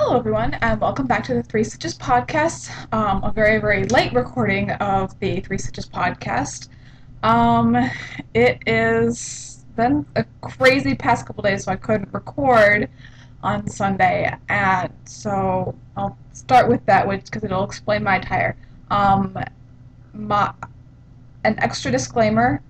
Hello, everyone, and welcome back to the Three Stitches podcast. A very, very late recording of the Three Stitches podcast. Um, it is been a crazy past couple days, so I couldn't record on Sunday, and so I'll start with that, which because it'll explain my attire. Um, my an extra disclaimer: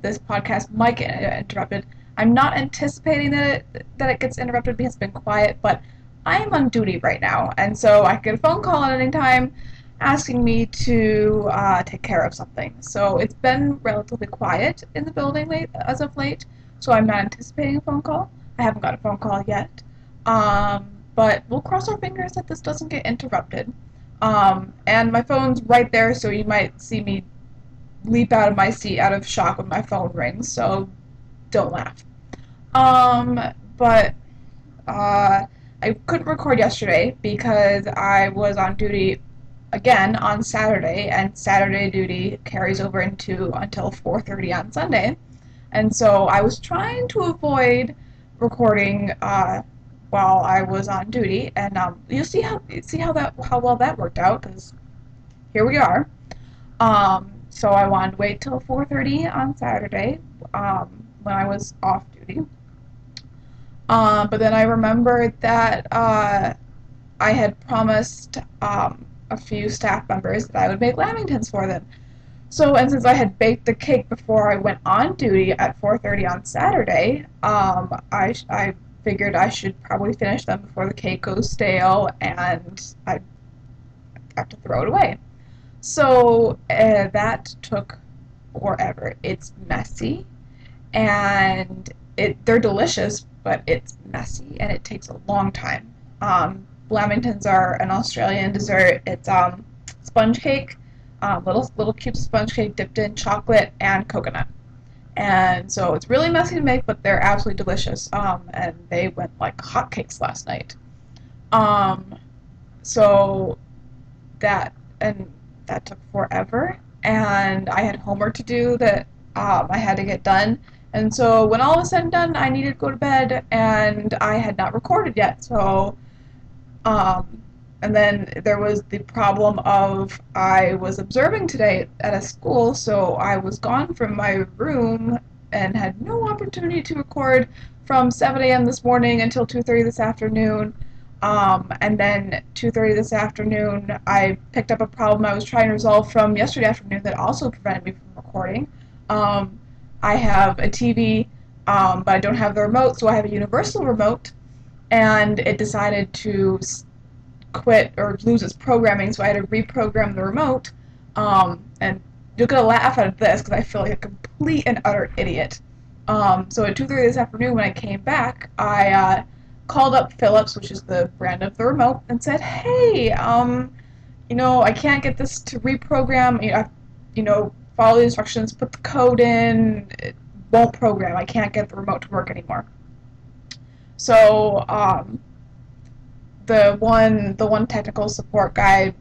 this podcast might get interrupted. I'm not anticipating that it gets interrupted because it's been quiet, but I am on duty right now, and so I get a phone call at any time asking me to take care of something. So it's been relatively quiet in the building as of late, so I'm not anticipating a phone call. I haven't got a phone call yet, but we'll cross our fingers that this doesn't get interrupted. And my phone's right there, so you might see me leap out of my seat out of shock when my phone rings, so don't laugh. Um, but I couldn't record yesterday because I was on duty again on Saturday, and Saturday duty carries over into until 4:30 on Sunday, and so I was trying to avoid recording while I was on duty, and you'll see how well that worked out because here we are. So I wanted to wait till 4:30 on Saturday when I was off duty. But then I remembered that I had promised a few staff members that I would make lamingtons for them. So, and since I had baked the cake before I went on duty at 4:30 on Saturday, I figured I should probably finish them before the cake goes stale and I have to throw it away. So that took forever. It's messy and they're delicious, but it's messy and it takes a long time. Lamingtons are an Australian dessert. It's sponge cake, little cubes of sponge cake dipped in chocolate and coconut. And so it's really messy to make, but they're absolutely delicious. And they went like hotcakes last night. Um, so that and that took forever, and I had homework to do that I had to get done. And so when all was said and done, I needed to go to bed, and I had not recorded yet. So, um, and then there was the problem of I was observing today at a school, so I was gone from my room and had no opportunity to record from 7 a.m. this morning until 2:30 this afternoon. And then 2:30 this afternoon, I picked up a problem I was trying to resolve from yesterday afternoon that also prevented me from recording. Um, I have a TV, but I don't have the remote, so I have a universal remote, and it decided to quit or lose its programming, so I had to reprogram the remote. And you're gonna laugh at this because I feel like a complete and utter idiot. So at 2:30 this afternoon, when I came back, I called up Philips, which is the brand of the remote, and said, "Hey, I can't get this to reprogram. Follow the instructions, put the code in. It won't program. I can't get the remote to work anymore." So the one technical support guy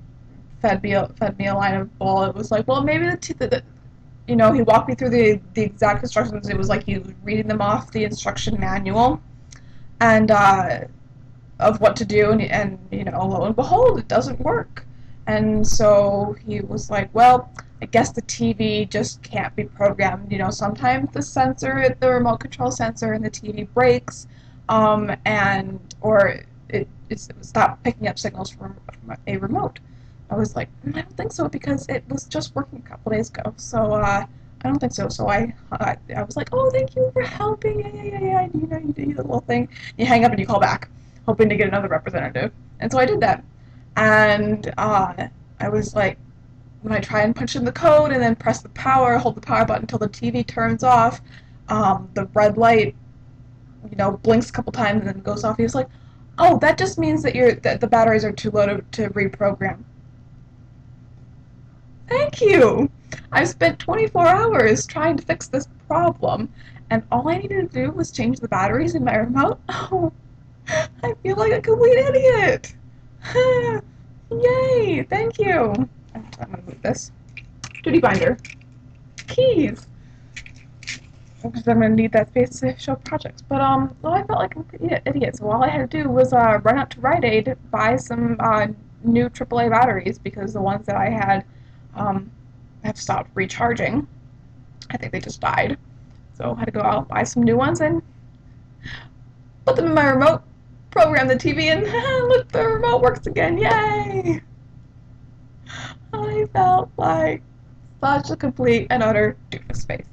fed me a line of bull. It was like, well, maybe he walked me through the exact instructions. It was like he was reading them off the instruction manual and of what to do, and lo and behold, it doesn't work. And so he was like, well, I guess the TV just can't be programmed. Sometimes the remote control sensor in the TV breaks, and or it stopped picking up signals from a remote. I was like, I don't think so because it was just working a couple days ago. So I don't think so. So I was like, oh, thank you for helping. Yeah. You do the little thing. You hang up and you call back, hoping to get another representative. And so I did that. And I was like, when I try and punch in the code and then hold the power button until the TV turns off, the red light, blinks a couple times and then goes off. He was like, oh, that just means that the batteries are too low to reprogram. Thank you! I've spent 24 hours trying to fix this problem, and all I needed to do was change the batteries in my remote. Oh, I feel like a complete idiot! Yay! Thank you! I'm gonna move this. Duty binder. Keys! because I'm gonna need that space to show projects. But well, I felt like an idiot. So all I had to do was run out to Rite Aid, buy some new AAA batteries because the ones that I had um, have stopped recharging. I think they just died. So I had to go out buy some new ones and put them in my remote, program the TV, and look, the remote works again. Yay! I felt like such a complete and utter doofus face.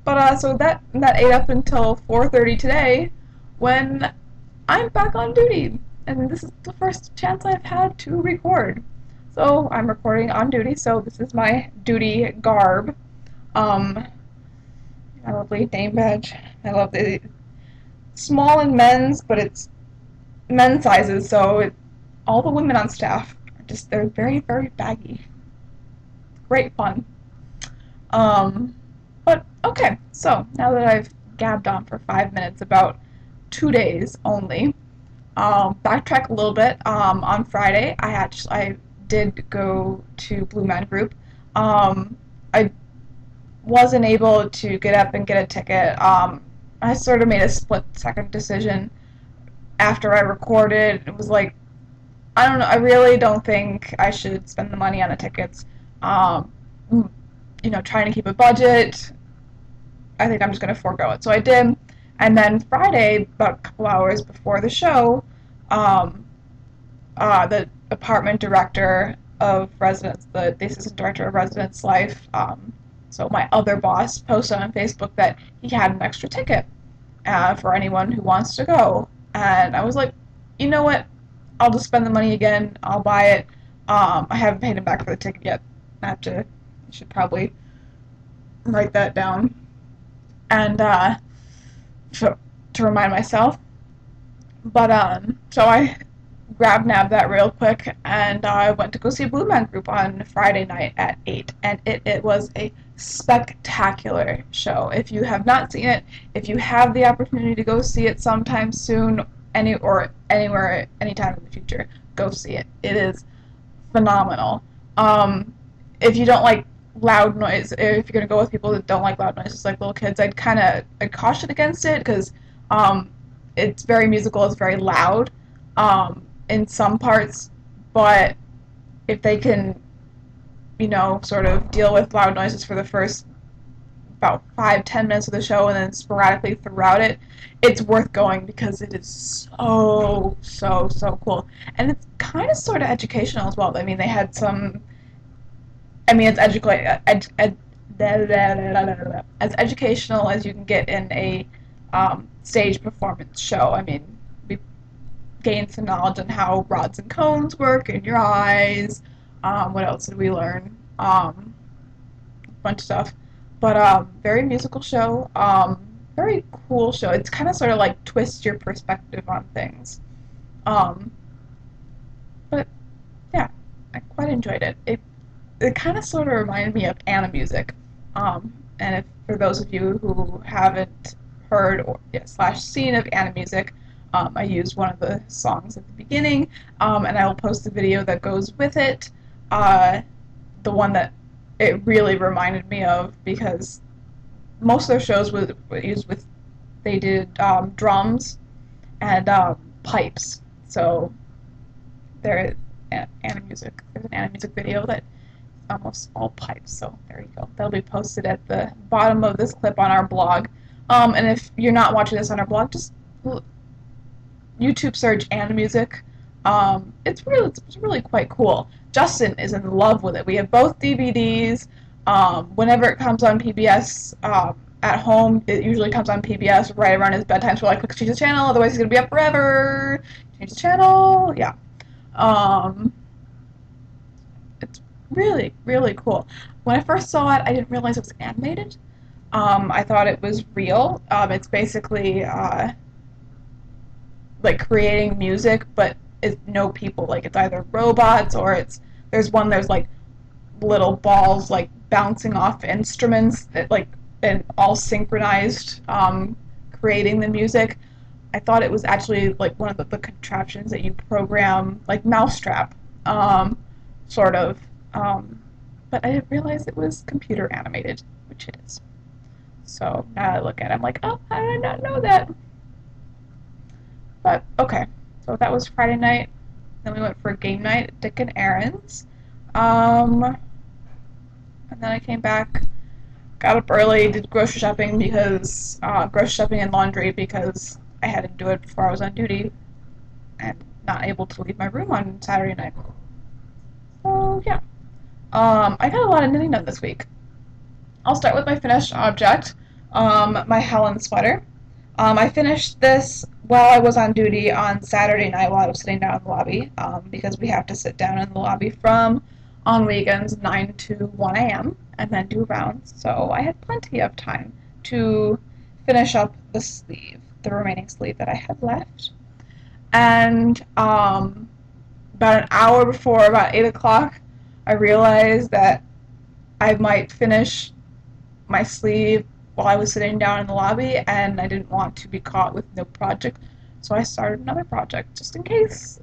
But so that ate up until 4:30 today, when I'm back on duty, and this is the first chance I've had to record. So I'm recording on duty. So this is my duty garb. My lovely name badge. I love the small in men's, but it's men's sizes. So all the women on staff are just they're very very baggy. Great fun. Um, but okay, so now that I've gabbed on for 5 minutes about 2 days only, backtrack a little bit. On Friday, I did go to Blue Man Group. I wasn't able to get up and get a ticket. I sort of made a split-second decision after I recorded. It was like, I don't know. I really don't think I should spend the money on the tickets. Um, Trying to keep a budget. I think I'm just going to forego it. So I did. And then Friday, about a couple hours before the show, um, the apartment director of residence, the assistant director of residence life, so my other boss, posted on Facebook that he had an extra ticket for anyone who wants to go. And I was like, you know what? I'll just spend the money again. I'll buy it. I haven't paid him back for the ticket yet. I should probably write that down. And to remind myself. But so I nabbed that real quick, and I went to go see Blue Man Group on Friday night at 8, and it was a spectacular show. If you have not seen it, if you have the opportunity to go see it sometime soon, anywhere, anytime in the future, go see it. It is phenomenal. If you don't like loud noise, if you're gonna go with people that don't like loud noises, like little kids, I'd caution against it because it's very musical, it's very loud in some parts, but if they can, sort of deal with loud noises for the first about 5-10 minutes of the show and then sporadically throughout it, it's worth going because it is so cool. And it's kind of sort of educational as well. I mean, they had some. I mean, it's as educational as you can get in a stage performance show. I mean, we gained some knowledge on how rods and cones work in your eyes. What else did we learn? A bunch of stuff. But very musical show. Very cool show. It's kind of sort of like twist your perspective on things. Um, but yeah, I quite enjoyed it. It kind of sort of reminded me of Anna Music. And if for those of you who haven't heard or slash seen of Anna Music, I used one of the songs at the beginning, and I will post the video that goes with it. The one that it really reminded me of because most of their shows were used with they did drums and pipes. So there Anna Music. There's an Anna Music video that almost all pipes, so there you go. That'll be posted at the bottom of this clip on our blog. And if you're not watching this on our blog, just YouTube search Anna Music. It's really quite cool. Justin is in love with it. We have both DVDs. Whenever it comes on PBS at home, it usually comes on PBS right around his bedtime, so I click change the channel, otherwise he's going to be up forever. Change the channel, yeah. It's really cool. When I first saw it, I didn't realize it was animated. I thought it was real. It's basically like creating music, but it's no people. Like it's either robots or there's like little balls like bouncing off instruments that like and all synchronized, creating the music. I thought it was actually like one of the contraptions that you program, like Mousetrap, sort of. But I didn't realize it was computer animated, which it is. So now I look at it, I'm like, oh, how did I not know that? But okay, so that was Friday night. Then we went for a game night at Dick and Aaron's. Um, and then I came back, got up early, did grocery shopping because grocery shopping and laundry because I had to do it before I was on duty and not able to leave my room on Saturday night. So yeah, I got a lot of knitting done this week. I'll start with my finished object, my Helen sweater. I finished this while I was on duty on Saturday night while I was sitting down in the lobby because we have to sit down in the lobby from on weekends 9 to 1 a.m. and then do rounds. So I had plenty of time to finish up the sleeve, the remaining sleeve that I had left. And about an hour before, about 8 o'clock, I realized that I might finish my sleeve while I was sitting down in the lobby, and I didn't want to be caught with no project, so I started another project just in case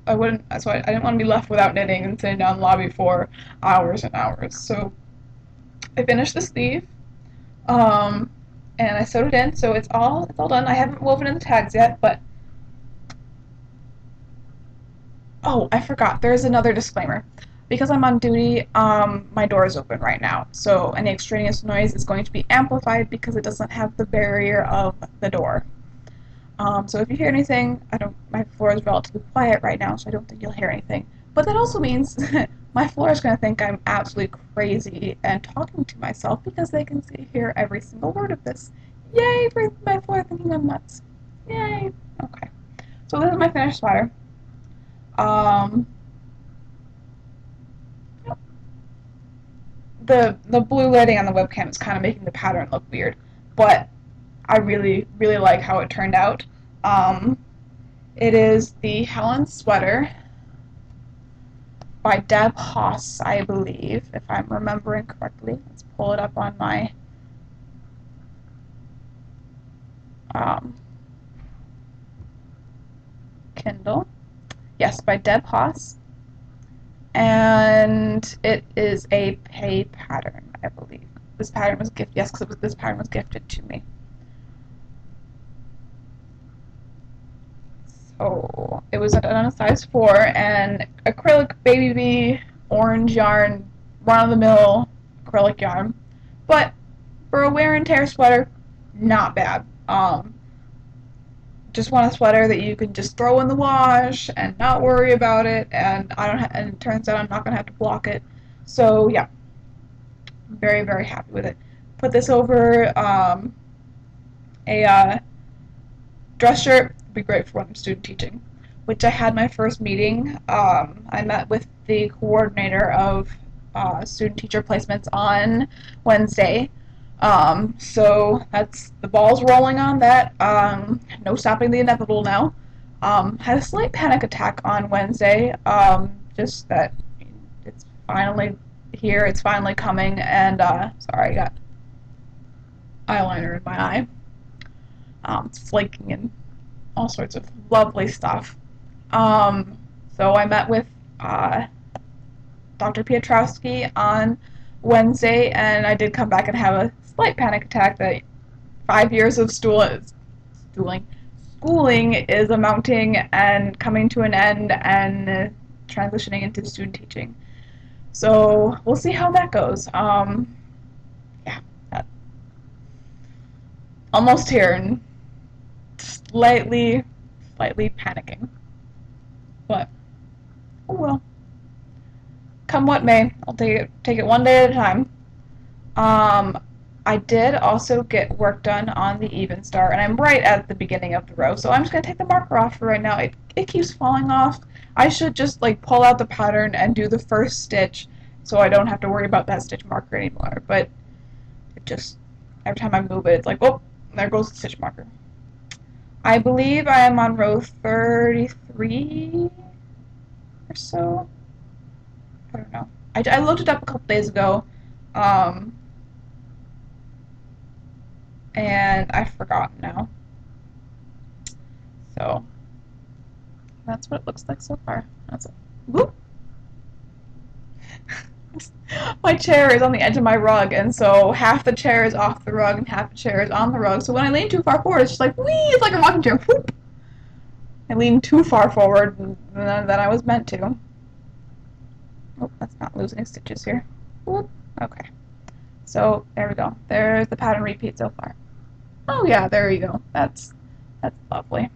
I wouldn't. So I didn't want to be left without knitting and sitting down in the lobby for hours and hours. So I finished the sleeve, um, and I sewed it in. So it's all done. I haven't woven in the tags yet, but oh, I forgot. There's another disclaimer. Because I'm on duty, my door is open right now, so any extraneous noise is going to be amplified because it doesn't have the barrier of the door. So if you hear anything, my floor is relatively quiet right now, so I don't think you'll hear anything. But that also means my floor is going to think I'm absolutely crazy and talking to myself because they can hear every single word of this. Yay for my floor thinking I'm nuts. Yay. Okay. So this is my finished sweater. Um, the blue lighting on the webcam is kind of making the pattern look weird, but I really really like how it turned out. Um, it is the Helen sweater by Deb Haas, I believe, if I'm remembering correctly. Let's pull it up on my um, Kindle. Yes, by Deb Haas. And it is a pay pattern, I believe. This pattern was gifted. Yes, because this pattern was gifted to me. So it was on a size 4 and acrylic baby bee orange yarn, run-of-the-mill acrylic yarn. But for a wear and tear sweater, not bad. Just want a sweater that you can just throw in the wash and not worry about it, and and it turns out I'm not gonna have to block it. So yeah, I'm very very happy with it. Put this over a dress shirt would be great for when I'm student teaching, which I had my first meeting. I met with the coordinator of student teacher placements on Wednesday. So that's the ball's rolling on that. No stopping the inevitable now. Had a slight panic attack on Wednesday. Just that it's finally here, it's finally coming, and sorry, I got eyeliner in my eye. It's flaking and all sorts of lovely stuff. Um, so I met with Dr. Piotrowski on Wednesday, and I did come back and have a slight panic attack that 5 years of schooling is amounting and coming to an end and transitioning into student teaching. So we'll see how that goes. Yeah, almost here and slightly panicking, but oh well. Come what may, I'll take it one day at a time. Um, I did also get work done on the even star, and I'm right at the beginning of the row, so I'm just going to take the marker off for right now. It keeps falling off. I should just like pull out the pattern and do the first stitch so I don't have to worry about that stitch marker anymore, but it just, every time I move it, it's like, oh, there goes the stitch marker. I believe I am on row 33 or so. I don't know. I looked it up a couple days ago, and I've forgotten now. So that's what it looks like so far. That's it. Whoop! My chair is on the edge of my rug, and so half the chair is off the rug and half the chair is on the rug. So when I lean too far forward, it's just like, whee! It's like a rocking chair. Whoop! I leaned too far forward than I was meant to. Oh, let's not lose any stitches here. Whoop. Okay. So there we go. There's the pattern repeat so far. Oh yeah, there you go. That's lovely.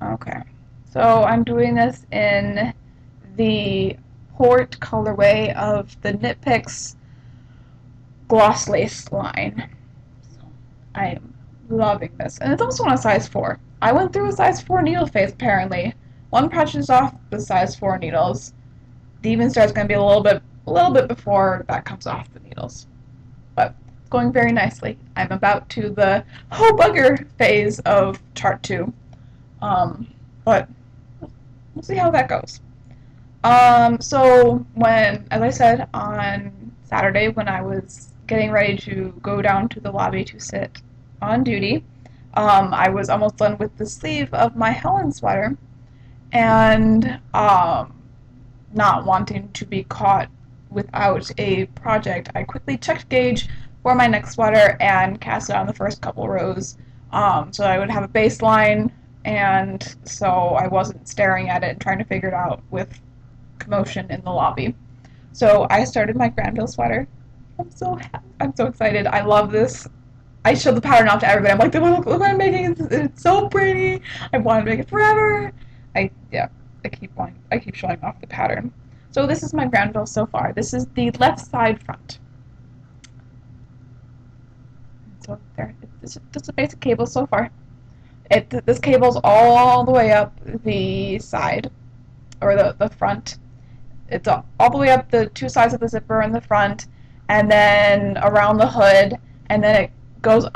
Okay. So I'm doing this in the Port colorway of the Knit Picks Gloss Lace line. So I am loving this. And it's also on a size 4. I went through a size 4 needle phase apparently. One patch is off the size 4 needles. The even start is going to be a little bit before that comes off the needles. But it's going very nicely. I'm about to the oh bugger phase of chart 2. But we'll see how that goes. So when, as I said, on Saturday when I was getting ready to go down to the lobby to sit on duty, I was almost done with the sleeve of my Helen sweater, and not wanting to be caught without a project, I quickly checked gauge for my next sweater and cast it on the first couple rows, so I would have a baseline, and so I wasn't staring at it and trying to figure it out with commotion in the lobby. So I started my Granville sweater. I'm so excited. I love this. I showed the pattern off to everybody. I'm like, look what I'm making. It's so pretty. I want to make it forever. I keep showing off the pattern. So this is my Granville so far. This is the left side front. So there, this is just a basic cable so far. This cable's all the way up the side, or the front. It's all the way up the two sides of the zipper in the front, and then around the hood, and then it goes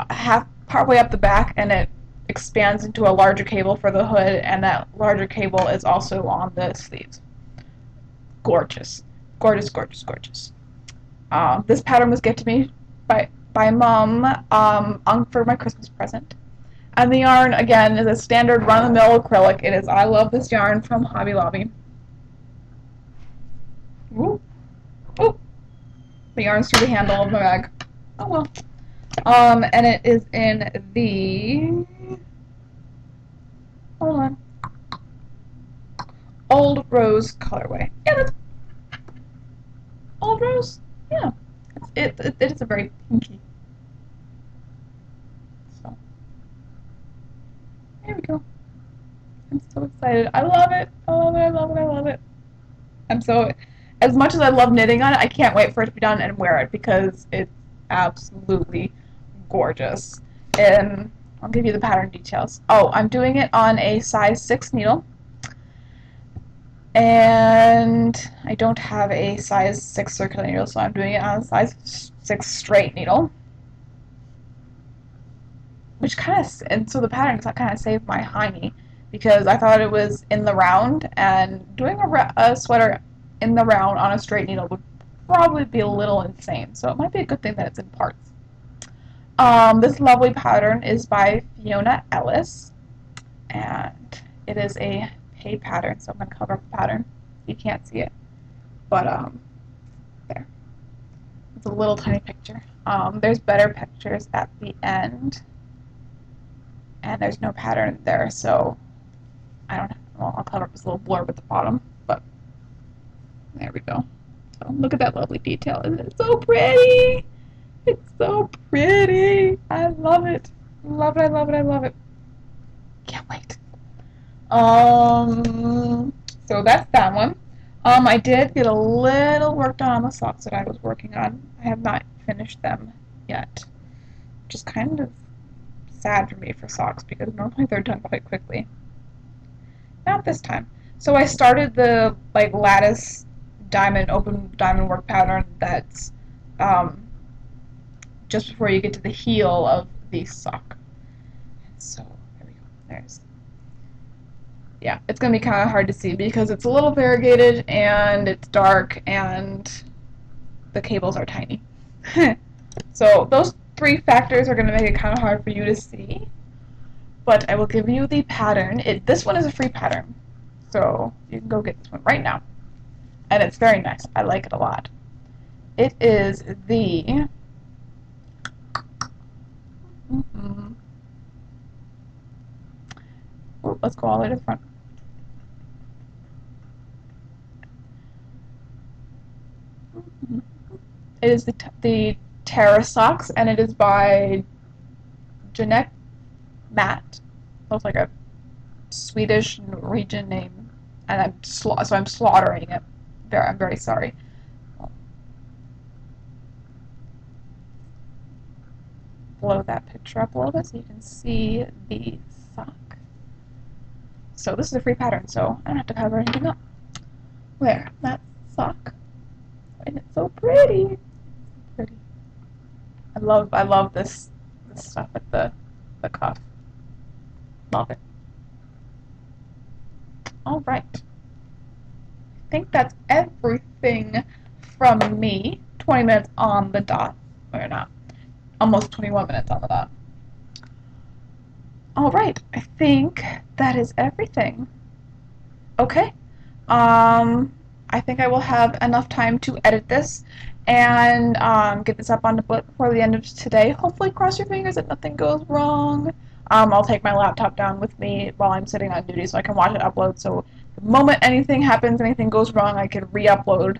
partway up the back, and it expands into a larger cable for the hood, and that larger cable is also on the sleeves. Gorgeous. Gorgeous, gorgeous, gorgeous. This pattern was gifted to me by Mom for my Christmas present. And the yarn, again, is a standard run-of-the-mill acrylic. It is, I love this yarn from Hobby Lobby. Ooh. Ooh. The yarn's through the handle of my bag. Oh well. And it is in the, hold on, Old Rose colorway. Yeah, that's Old Rose. Yeah, it is a very pinky. So there we go. I'm so excited. I love it. I love it. I love it. I love it. I'm so, as much as I love knitting on it, I can't wait for it to be done and wear it because it's absolutely gorgeous. And I'll give you the pattern details. Oh, I'm doing it on a size 6 needle, and I don't have a size 6 circular needle, so I'm doing it on a size 6 straight needle, which and so the pattern kind of saved my hiney because I thought it was in the round, and doing a sweater in the round on a straight needle would probably be a little insane, so it might be a good thing that it's in parts. This lovely pattern is by Fiona Ellis, and it is a hay pattern, so I'm going to cover up the pattern. You can't see it, but there. It's a little tiny picture. There's better pictures at the end, and there's no pattern there, so I don't know. Well, I'll cover up this little blurb at the bottom, but there we go. So look at that lovely detail. Isn't it so pretty? It's so pretty. I love it. Love it, I love it, I love it. Can't wait. So that's that one. I did get a little work done on the socks that I was working on. I have not finished them yet, which is kind of sad for me for socks because normally they're done quite quickly. Not this time. So I started the lattice open diamond work pattern that's just before you get to the heel of the sock. So there we go. Yeah, it's going to be kind of hard to see because it's a little variegated and it's dark and the cables are tiny. So those 3 factors are going to make it kind of hard for you to see. But I will give you the pattern. This one is a free pattern, so you can go get this one right now. and it's very nice. I like it a lot. It is the let's go all the way to the front. It is the Terra socks, and it is by Jeanette Matt. Looks like a Swedish Norwegian name, and I'm slaughtering it. I'm very sorry. Blow that picture up a little bit so you can see the sock. So this is a free pattern, so I don't have to cover anything up. Where? That sock. And it's so pretty. Pretty. I love this stuff at the cuff. Love it. All right. I think that's everything from me. 20 minutes on the dot. Or not. Almost 21 minutes on the dot. All right. I think that is everything. Okay. I think I will have enough time to edit this and get this up on the book before the end of today. Hopefully, cross your fingers that nothing goes wrong. I'll take my laptop down with me while I'm sitting on duty so I can watch it upload. So the moment anything happens, anything goes wrong, I can re-upload.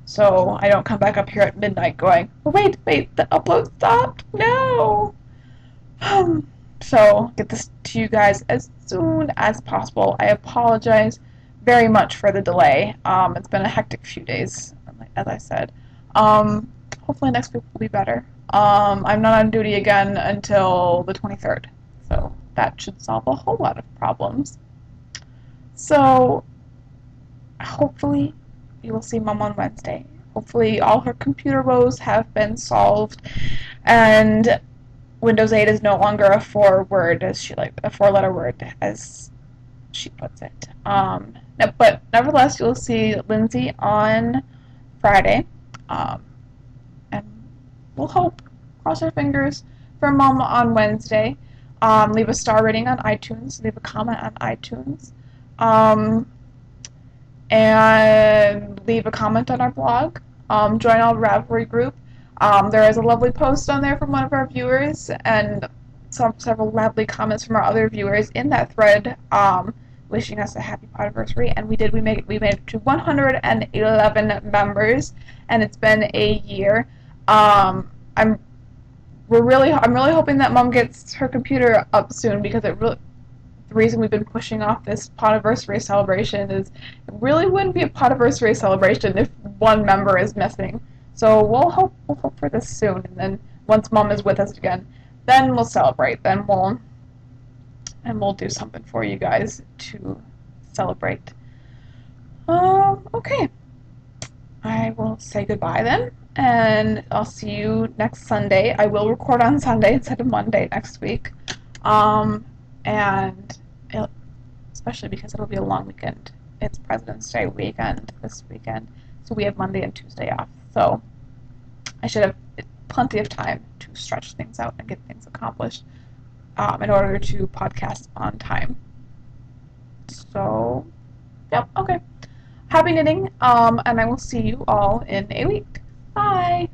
So I don't come back up here at midnight going, oh, wait, the upload stopped? No! So get this to you guys as soon as possible. I apologize very much for the delay. It's been a hectic few days, as I said. Hopefully next week will be better. I'm not on duty again until the 23rd, so that should solve a whole lot of problems. So hopefully you will see Mom on Wednesday. Hopefully all her computer woes have been solved, and Windows 8 is no longer a four-letter word, as she puts it. But nevertheless, you'll see Lindsay on Friday, and we'll hope, cross our fingers, for Mom on Wednesday. Leave a star rating on iTunes, leave a comment on iTunes, and leave a comment on our blog. Join our Ravelry group. There is a lovely post on there from one of our viewers, and several lovely comments from our other viewers in that thread, wishing us a happy podiversary, and we made it to 111 members, and it's been a year. I'm really hoping that Mom gets her computer up soon, because the reason we've been pushing off this podiversary celebration is it really wouldn't be a podiversary celebration if one member is missing. So we'll hope for this soon, and then once Mom is with us again, then we'll celebrate. Then we'll do something for you guys to celebrate. Okay. I will say goodbye then, and I'll see you next Sunday. I will record on Sunday instead of Monday next week. Especially because it'll be a long weekend. It's President's Day weekend this weekend, so we have Monday and Tuesday off. So I should have plenty of time to stretch things out and get things accomplished in order to podcast on time. So, yep, okay. Happy knitting, and I will see you all in a week. Bye!